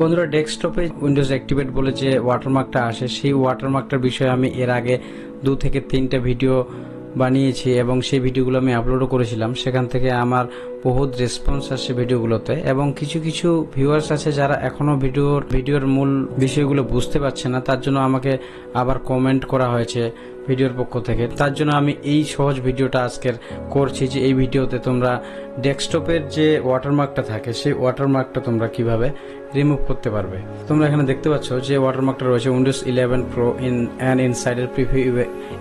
বন্ধুরা, ডেস্কটপে Windows activate বলে যে ওয়াটারমার্কটা আসে, সেই ওয়াটারমার্কটার বিষয়ে আমি এর আগে 2 থেকে 3টা ভিডিও বানিয়েছি এবং সেই ভিডিওগুলো আমি আপলোডও করেছিলাম। সেখান থেকে আমার বহুত রেসপন্স আসে ভিডিওগুলোতে, এবং কিছু কিছু ভিউয়ার্স আছে যারা এখনো ভিডিওর মূল বিষয়গুলো বুঝতে পারছে না। তার জন্য আমাকে আবার কমেন্ট করা হয়েছে ভিডিওর পক্ষ থেকে। তার জন্য আমি এই সহজ ভিডিওটা আজকের করছি, যে এই ভিডিওতে তোমরা ডেস্কটপের যে ওয়াটারমার্কটা থাকে সেই ওয়াটারমার্কটা তোমরা কিভাবে রিমুভ করতে পারবে। তোমরা এখানে দেখতে পাচ্ছ যে ওয়াটারমার্কটা রয়েছে Windows 11 pro insider preview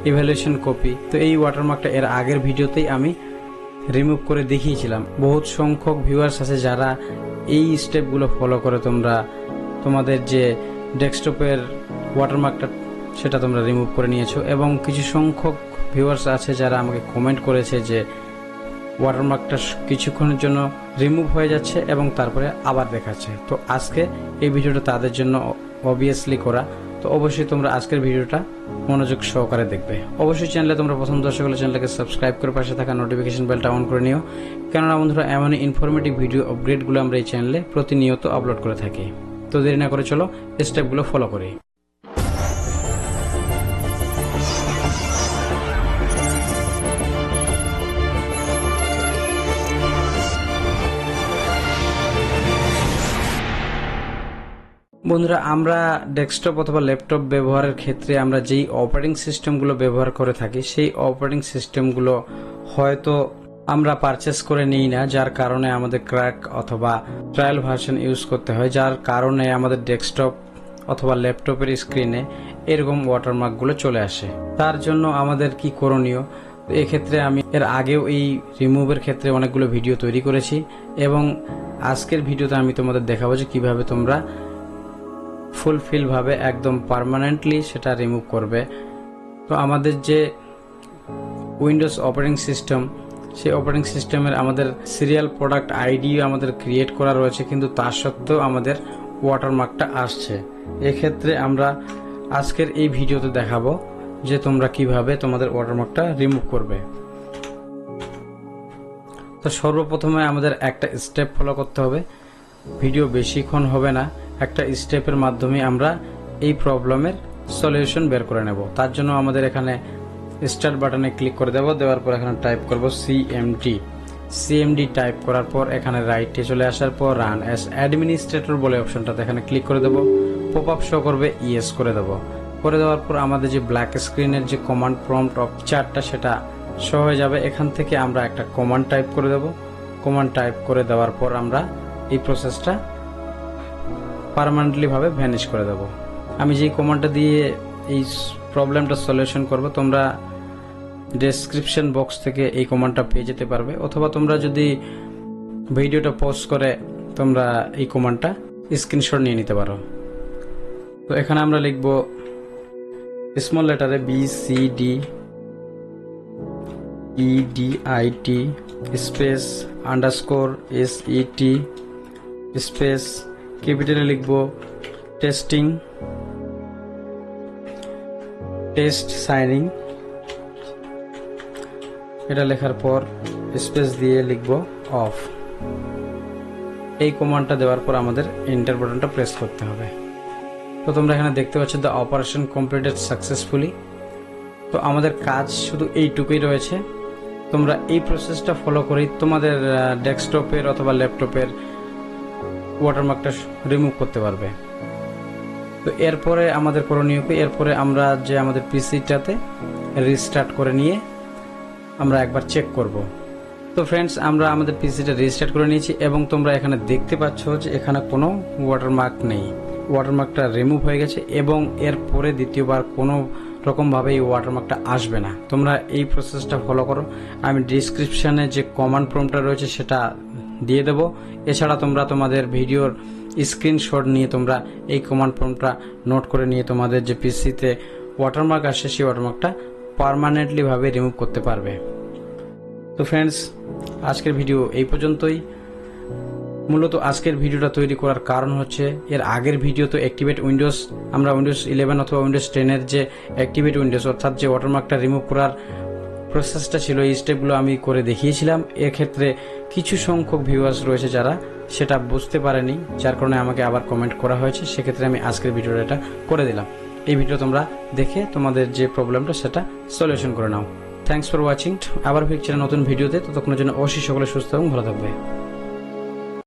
evaluation copy. তো এই ওয়াটারমার্কটা এর আগের ভিডিওতেই আমি রিমুভ করে দেখিয়েছিলাম। বহুত সংখ্যক ভিউয়ার্স আছে যারা এই স্টেপগুলো ফলো করে তোমরা তোমাদের যে ডেস্কটপের ওয়াটারমার্কটা সেটা তোমরা রিমুভ করে নিয়েছো, এবং কিছু সংখ্যক ভিউয়ার্স আছে যারা আমাকে কমেন্ট করেছে যে ওয়াটারমার্কটা কিছুক্ষণের জন্য রিমুভ হয়ে যাচ্ছে এবং তারপরে আবার দেখাচ্ছে। তো আজকে এই ভিডিওটা তাদের জন্য অবভিয়াসলি করা। তো অবশ্যই তোমরা আজকের ভিডিওটা মনোযোগ সহকারে দেখবে। অবশ্যই চ্যানেলে তোমরা প্রথম দর্শক হলে চ্যানেলটাকে সাবস্ক্রাইব করে পাশে থাকা নোটিফিকেশন বেলটা অন করে নিও, কেননা বন্ধুরা এমনই ইনফরমেটিভ ভিডিও আপগ্রেডগুলো আমরা এই চ্যানেলে প্রতিনিয়ত আপলোড করে থাকি। তো দেরি না করে চলো স্টেপগুলো ফলো করি। বন্ধুরা, আমরা ডেস্কটপ অথবা ল্যাপটপ ব্যবহারের ক্ষেত্রে আমরা যেই অপারেটিং সিস্টেমগুলো ব্যবহার করে থাকি সেই অপারেটিং সিস্টেমগুলো হয়তো আমরা পারচেস করে নিই না, যার কারণে আমাদের ক্র্যাক অথবা ট্রায়াল ভার্সন ইউজ করতে হয়, যার কারণে আমাদের ডেস্কটপ অথবা ল্যাপটপের স্ক্রিনে এরকম ওয়াটারমার্কগুলো চলে আসে। তার জন্য আমাদের কি করণীয়? এক্ষেত্রে আমি এর আগেও এই রিমুভের ক্ষেত্রে অনেকগুলো ভিডিও তৈরি করেছি, এবং আজকের ভিডিওতে আমি তোমাদের দেখাবো যে কিভাবে তোমরা ফুলফিল ভাবে একদম পার্মানেন্টলি সেটা রিমুভ করবে। তো আমাদের যে উইন্ডোজ অপারেটিং সিস্টেম, সেই অপারেটিং সিস্টেমের আমাদের সিরিয়াল প্রোডাক্ট আইডি আমাদের ক্রিয়েট করা রয়েছে, কিন্তু তা সত্ত্বেও আমাদের ওয়াটারমার্কটা আসছে। এক্ষেত্রে আমরা আজকের এই ভিডিওতে দেখাবো যে তোমরা কিভাবে তোমাদের ওয়াটারমার্কটা রিমুভ করবে। তো সর্বপ্রথমে আমাদের একটা স্টেপ ফলো করতে হবে। ভিডিও বেশিক্ষণ হবে না, একটা স্টেপের মাধ্যমে আমরা এই প্রবলেমের সলিউশন বের করে নেব। তার জন্য আমাদের এখানে স্টার্ট বাটনে ক্লিক করে দেওয়ার পর এখানে টাইপ করব সিএমডি টাইপ করার পর এখানে রাইটে চলে আসার পর রান অ্যাজ অ্যাডমিনিস্ট্রেটর বলে অপশনটাতে এখানে ক্লিক করে দেব। পপ আপ শো করবে, ইয়েস করে দেব। করে দেওয়ার পর আমাদের যে ব্ল্যাক স্ক্রিনের যে কমান্ড প্রম্পট অফ চার্টটা সেটা শো হয়ে যাবে। এখান থেকে আমরা একটা কমান্ড টাইপ করে দেব। কমান্ড টাইপ করে দেওয়ার পর আমরা এই প্রসেসটা পার্মানেন্টলি ভাবে ভ্যানিশ করে দেব। আমি যেই কমান্ডটা দিয়ে এই প্রবলেমটা সলিউশন করব, তোমরা ডেসক্রিপশন বক্স থেকে এই কমান্ডটা পেয়ে যেতে পারবে, অথবা তোমরা যদি ভিডিওটা পজ করে তোমরা এই কমান্ডটা স্ক্রিনশট নিয়ে নিতে পারো। তো এখানে আমরা লিখব স্মল লেটারে BCDEDIT space underscore SET space ক্যাপিটালে লিখব টেস্টিং টেস্ট সাইনিং। এটা লেখার পর স্পেস দিয়ে লিখব অফ। এই কমান্ডটা দেওয়ার পর আমাদের এন্টার বাটনটা প্রেস করতে হবে। তো তোমরা এখানে দেখতে পাচ্ছ দ্য অপারেশন কমপ্লিটেড সাকসেসফুলি। তো আমাদের কাজ শুধু এইটুকুই রয়েছে। তোমরা এই প্রসেসটা ফলো করেই তোমাদের ডেস্কটপের অথবা ল্যাপটপের ওয়াটারমার্কটা রিমুভ করতে পারবে। তো এরপরে আমাদের করণীয় কি? এরপরে আমরা যে আমাদের পিসিটাতে রিস্টার্ট করে নিয়ে আমরা একবার চেক করব। তো ফ্রেন্ডস, আমরা আমাদের পিসিটা রিস্টার্ট করে নিয়েছি এবং তোমরা এখানে দেখতে পাচ্ছ যে এখানে কোনো ওয়াটারমার্ক নেই। ওয়াটারমার্কটা রিমুভ হয়ে গেছে এবং এরপরে দ্বিতীয়বার কোনো রকমভাবে এই ওয়াটারমার্কটা আসবে না। তোমরা এই প্রসেসটা ফলো করো। আমি ডিসক্রিপশানে যে কমান্ড প্রম্পটটা রয়েছে সেটা দিয়ে দেবো। এছাড়া তোমরা তোমাদের ভিডিওর স্ক্রিনশট নিয়ে তোমরা এই কমান্ড প্রম্পটটা নোট করে নিয়ে তোমাদের যে পিসিতে ওয়াটারমার্ক আসে সেই ওয়াটারমার্কটা পার্মানেন্টলি ভাবে রিমুভ করতে পারবে। তো ফ্রেন্ডস, আজকের ভিডিও এই পর্যন্তই। মূলত আজকের ভিডিওটা তৈরি করার কারণ হচ্ছে এর আগের ভিডিও তো অ্যাক্টিভেট উইন্ডোজ, আমরা উইন্ডোজ 11 অথবা উইন্ডোজ 10 যে অ্যাক্টিভেট উইন্ডোজ অর্থাৎ যে ওয়াটারমার্কটা রিমুভ করার প্রসেসটা ছিল, এই স্টেপগুলো আমি করে দেখিয়েছিলাম। এক্ষেত্রে কিছু সংখ্যক ভিউয়ার্স রয়েছে যারা সেটা বুঝতে পারেনি, যার কারণে আমাকে আবার কমেন্ট করা হয়েছে। সেক্ষেত্রে আমি আজকের ভিডিওটা এটা করে দিলাম। এই ভিডিও তোমরা দেখে তোমাদের যে প্রবলেমটা সেটা সলিউশন করে নাও। Thanks for watching. আবার ফিরছি নতুন ভিডিওতে, ততক্ষণের জন্য অবশ্যই সকলে সুস্থ এবং ভালো থাকবে।